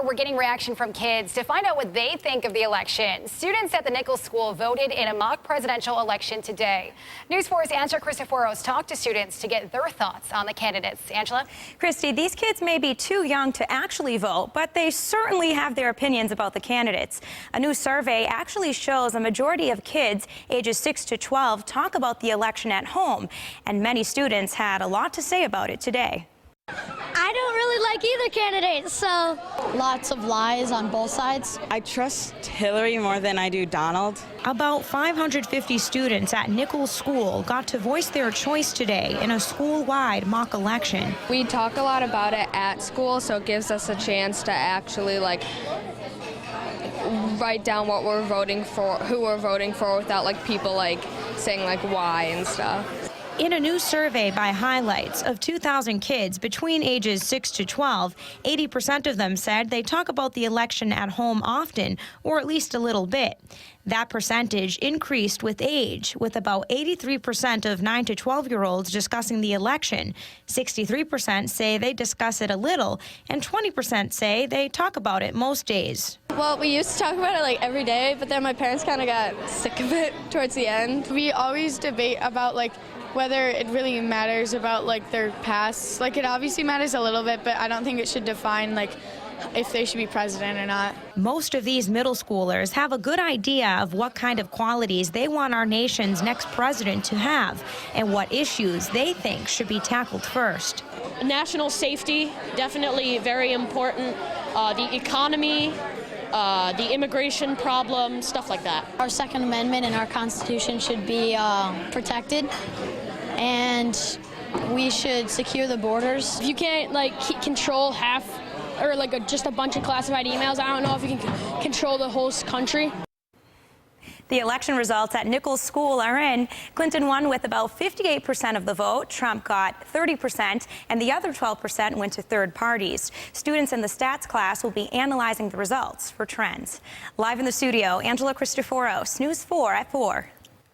we're getting reaction from kids to find out what they think of the election. Students at the Nichols School voted in a mock presidential election today. News 4's Angela Cristoforos talked to students to get their thoughts on the candidates. Angela? Christy, these kids may be too young to actually vote, but they certainly have their opinions about the candidates. A new survey actually shows a majority of kids ages 6 to 12 talk about the election at home, and many students had a lot to say about it today. I don't really like either candidate, so lots of lies on both sides. I trust Hillary more than I do Donald. About 550 students at Nichols School got to voice their choice today in a school-wide mock election. We talk a lot about it at school, so it gives us a chance to actually write down what we're voting for, who we're voting for, without people saying why and stuff. In a new survey by Highlights of 2,000 kids between ages 6 to 12, 80% of them said they talk about the election at home often, or at least a little bit. That percentage increased with age, with about 83% of 9 to 12-year-olds discussing the election. 63% say they discuss it a little, and 20% say they talk about it most days. Well, we used to talk about it every day, but then my parents kind of got sick of it towards the end. We always debate about whether it really matters about their past. It obviously matters a little bit, but I don't think it should define if they should be president or not. Most of these middle schoolers have a good idea of what kind of qualities they want our nation's next president to have and what issues they think should be tackled first. National safety, definitely very important. The economy, the immigration problem, stuff like that. Our Second Amendment and our Constitution should be protected, and we should secure the borders. If you can't control half or just a bunch of classified emails, I don't know if you can control the whole country. The election results at Nichols School are in. Clinton won with about 58% of the vote. Trump got 30%, and the other 12% went to third parties. Students in the stats class will be analyzing the results for trends. Live in the studio, Angela Cristoforos, News 4 at 4.